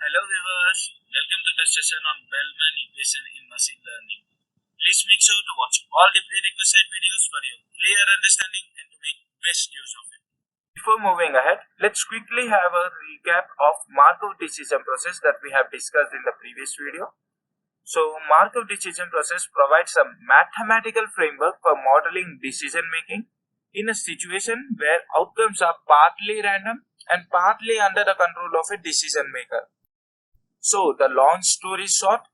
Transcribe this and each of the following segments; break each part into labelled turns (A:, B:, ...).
A: Hello viewers, welcome to the session on Bellman Equation in machine learning. Please make sure to watch all the prerequisite videos for your clear understanding and to make best use of it. Before moving ahead, let's quickly have a recap of Markov decision process that we have discussed in the previous video. So Markov decision process provides a mathematical framework for modeling decision making in a situation where outcomes are partly random and partly under the control of a decision maker. So, the long story short,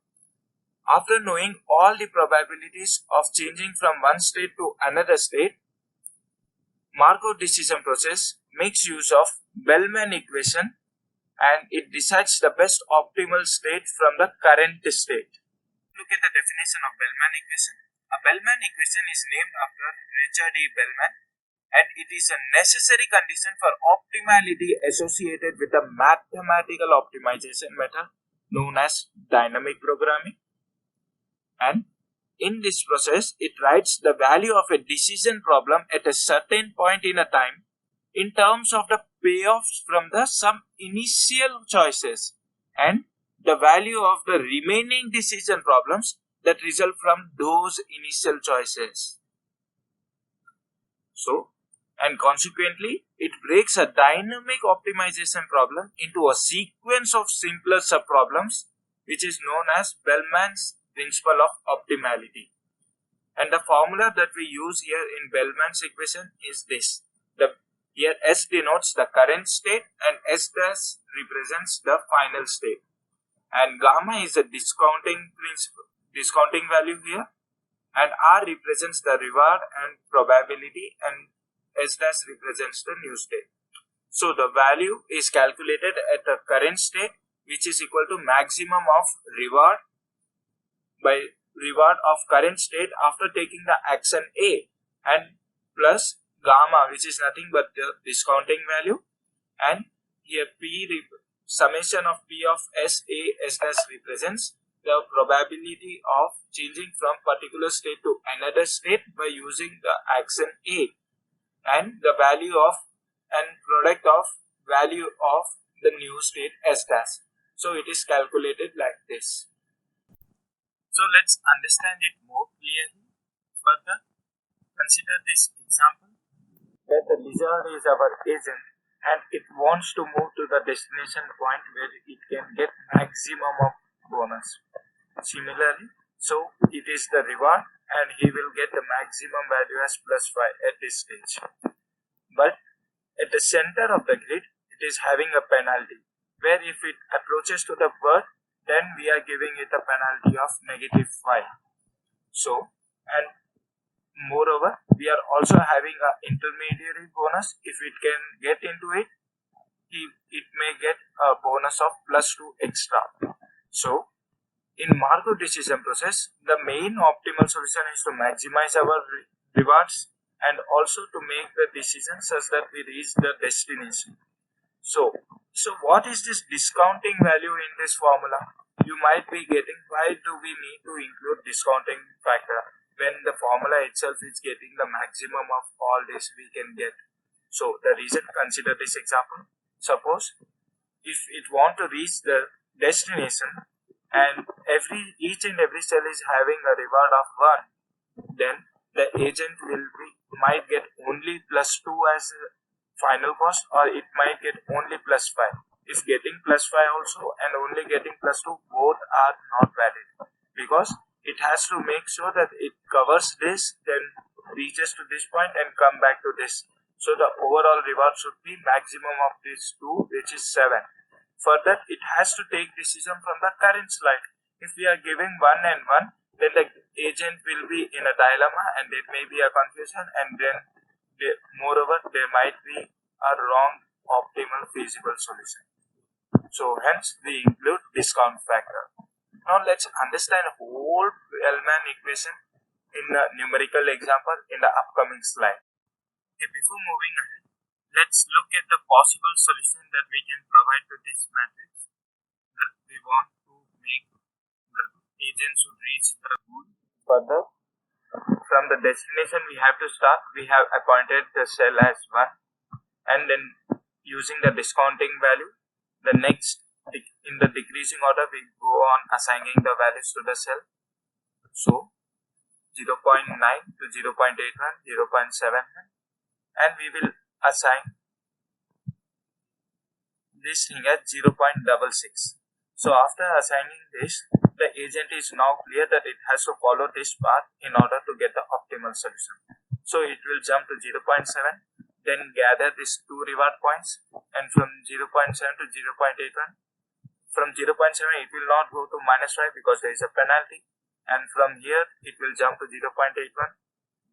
A: after knowing all the probabilities of changing from one state to another state, Markov decision process makes use of Bellman equation and it decides the best optimal state from the current state. Look at the definition of Bellman equation. A Bellman equation is named after Richard E. Bellman and it is a necessary condition for optimality associated with the mathematical optimization method known as dynamic programming. And in this process, it writes the value of a decision problem at a certain point in a time in terms of the payoffs from the some initial choices and the value of the remaining decision problems that result from those initial choices. So, and consequently, it breaks a dynamic optimization problem into a sequence of simpler subproblems, which is known as Bellman's principle of optimality. And the formula that we use here in Bellman's equation is this. Here S denotes the current state and S dash represents the final state. And gamma is a discounting value here, and R represents the reward and probability, and S dash represents the new state. So the value is calculated at the current state, which is equal to maximum of reward by reward of current state after taking the action A, and plus gamma, which is nothing but the discounting value, and here summation of P of S A S dash represents the probability of changing from particular state to another state by using the action A, and the value of and product of value of the new state S dash. So it is calculated like this. So let's understand it more clearly. Further, consider this example where the lizard is our agent and it wants to move to the destination point where it can get maximum of bonus. Similarly, so it is the reward and he will get the maximum value as plus 5 at this stage. But at the center of the grid, it is having a penalty where if it approaches to the bird, then we are giving it a penalty of negative 5. So, and moreover, we are also having an intermediary bonus. If it can get into it, it may get a bonus of plus 2 extra. So, in Markov decision process, the main optimal solution is to maximize our rewards and also to make the decision such that we reach the destination. So what is this discounting value in this formula? You might be getting, why do we need to include discounting factor when the formula itself is getting the maximum of all this we can get? So the reason, consider this example. Suppose if it want to reach the destination and each and every cell is having a reward of 1, then the agent might get only plus 2 as a final cost, or it might get only plus 5. If getting plus 5 also and only getting plus 2, both are not valid, because it has to make sure that it covers this, then reaches to this point and come back to this. So the overall reward should be maximum of these 2, which is 7. Further, it has to take decision from the current slide. If we are giving 1 and 1, then the agent will be in a dilemma and there may be a confusion, and then moreover there might be a wrong optimal feasible solution. So hence we include discount factor. Now let's understand whole Bellman equation in a numerical example in the upcoming slide. Okay, before moving ahead, let's look at the possible solution that we can provide to this matrix that we want to make the agent should reach the goal. Further, from the destination we have to start. We have appointed the cell as 1, and then using the discounting value, the next in the decreasing order, we go on assigning the values to the cell. So 0.9 to 0.81, 0.7, and we will assign this thing as 0.66. So after assigning this, the agent is now clear that it has to follow this path in order to get the optimal solution. So it will jump to 0.7, then gather these two reward points, and from 0.7 to 0.81. From 0.7 it will not go to -5 because there is a penalty, and from here it will jump to 0.81,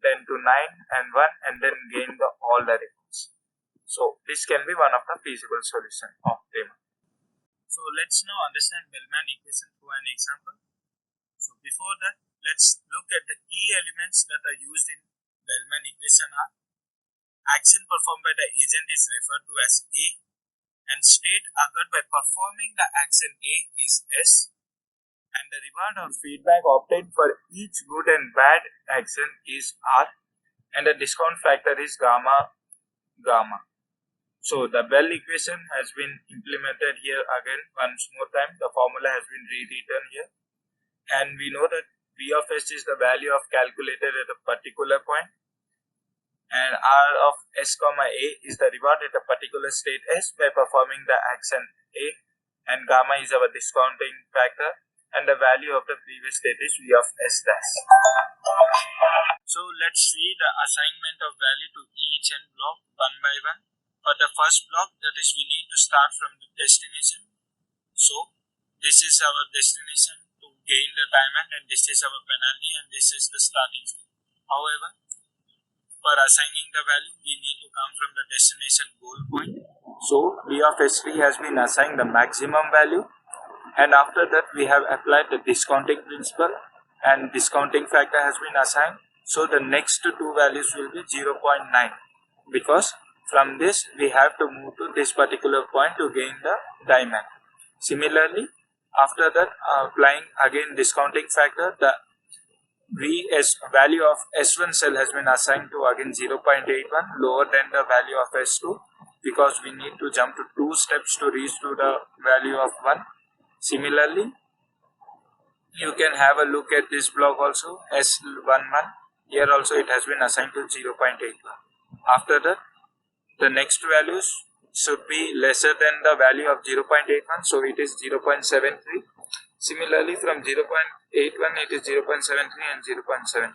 A: then to 9 and 1, and then gain all the rewards. So this can be one of the feasible solution of Bellman. So let's now understand Bellman equation through an example. So before that, let's look at the key elements that are used in Bellman equation are: action performed by the agent is referred to as A, and state occurred by performing the action A is S, and the reward or feedback obtained for each good and bad action is R, and the discount factor is gamma. So the Bell equation has been implemented here again once more time. The formula has been rewritten here, and we know that V of S is the value of calculated at a particular point, and R of S comma A is the reward at a particular state S by performing the action A, and gamma is our discounting factor, and the value of the previous state is V of S dash. So let's see the assignment of value to each and block one by one. For the first block, that is, we need to start from the destination. So this is our destination to gain the diamond, and this is our penalty, and this is the starting state. However, for assigning the value, we need to come from the destination goal point. So V of S3 has been assigned the maximum value, and after that we have applied the discounting principle, and discounting factor has been assigned. So the next two values will be 0.9, because from this we have to move to this particular point to gain the diamond. Similarly, after that, applying again discounting factor, the Vs value of S1 cell has been assigned to again 0.81, lower than the value of S2, because we need to jump to 2 steps to reach to the value of 1. Similarly, you can have a look at this block also, S11. Here also it has been assigned to 0.81. After that, the next values should be lesser than the value of 0.81, so it is 0.73. Similarly, from 0.81 it is 0.73 and 0.73,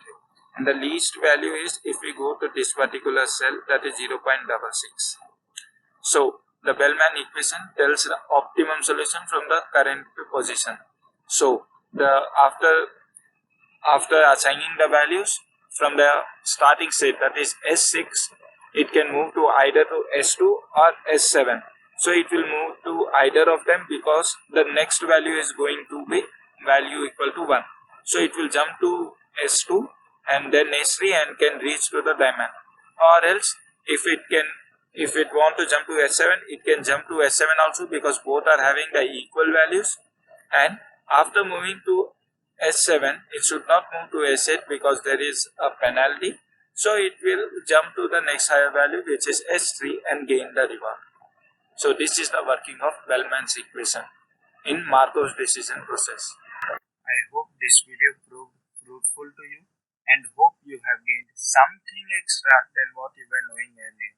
A: and the least value is, if we go to this particular cell, that is 0.66. So the Bellman equation tells the optimum solution from the current position. So the after assigning the values from the starting state, that is S6, it can move to either to S2 or S7. So it will move to either of them, because the next value is going to be value equal to 1. So it will jump to S2 and then S3 and can reach to the diamond. Or else, if it want to jump to S7, it can jump to S7 also, because both are having the equal values. And after moving to S7, it should not move to S8 because there is a penalty. So it will jump to the next higher value, which is S3, and gain the reward. So this is the working of Bellman's equation in Markov's decision process. I hope this video proved fruitful to you, and hope you have gained something extra than what you were knowing earlier.